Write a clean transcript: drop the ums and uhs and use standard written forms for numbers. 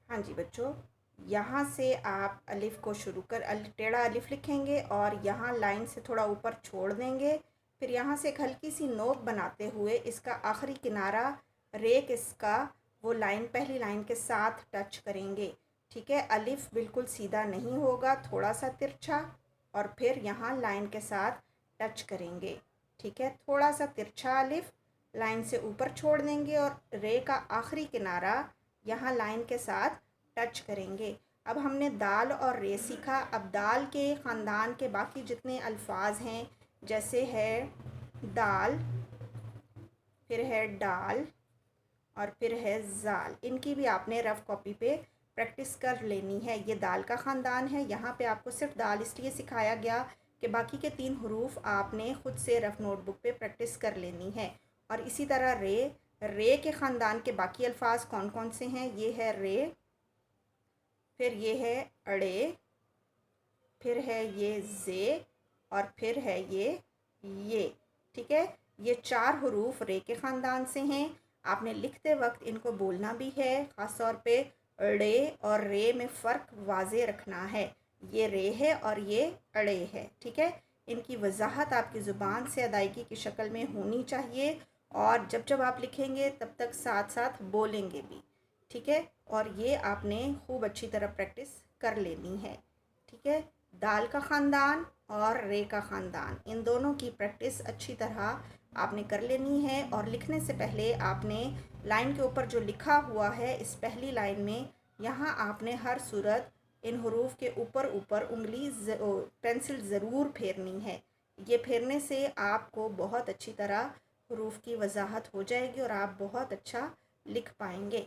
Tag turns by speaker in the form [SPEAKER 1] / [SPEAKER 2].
[SPEAKER 1] हाँ जी बच्चों, यहाँ से आप अलिफ को शुरू कर टेढ़ा अलिफ लिखेंगे और यहाँ लाइन से थोड़ा ऊपर छोड़ देंगे। फिर यहाँ से एक हल्की सी नोक बनाते हुए इसका आखिरी किनारा रेक इसका वो लाइन पहली लाइन के साथ टच करेंगे। ठीक है, अलिफ बिल्कुल सीधा नहीं होगा, थोड़ा सा तिरछा, और फिर यहाँ लाइन के साथ टच करेंगे। ठीक है, थोड़ा सा तिरछा अलिफ लाइन से ऊपर छोड़ देंगे और रे का आखिरी किनारा यहाँ लाइन के साथ टच करेंगे। अब हमने दाल और रे सीखा। अब दाल के ख़ानदान के बाकी जितने अल्फाज हैं, जैसे है दाल, फिर है डाल और फिर है ज़ाल, इनकी भी आपने रफ़ कॉपी पे प्रैक्टिस कर लेनी है। ये दाल का ख़ानदान है। यहाँ पे आपको सिर्फ दाल इसलिए सिखाया गया कि बाकी के 3 हरूफ आपने ख़ुद से रफ़ नोटबुक पे प्रैक्टिस कर लेनी है। और इसी तरह रे के ख़ानदान के बाकी अल्फाज कौन कौन से हैं? ये है रे, फिर ये है अड़े, फिर है ये जे, और फिर है ये। ठीक है, ये 4 हरूफ रे के ख़ानदान से हैं। आपने लिखते वक्त इनको बोलना भी है, ख़ास तौर पे अड़े और रे में फ़र्क वाज़े रखना है। ये रे है और ये अड़े है। ठीक है, इनकी वजाहत आपकी ज़ुबान से अदायगी की शक्ल में होनी चाहिए और जब जब आप लिखेंगे तब तक साथ साथ बोलेंगे भी। ठीक है, और ये आपने खूब अच्छी तरह प्रैक्टिस कर लेनी है। ठीक है, दाल का ख़ानदान और रे का ख़ानदान, इन दोनों की प्रैक्टिस अच्छी तरह आपने कर लेनी है। और लिखने से पहले आपने लाइन के ऊपर जो लिखा हुआ है इस पहली लाइन में, यहाँ आपने हर सूरत इन हरूफ के ऊपर ऊपर उंगली पेंसिल ज़रूर फेरनी है। ये फेरने से आपको बहुत अच्छी तरह हरूफ की वजाहत हो जाएगी और आप बहुत अच्छा लिख पाएंगे।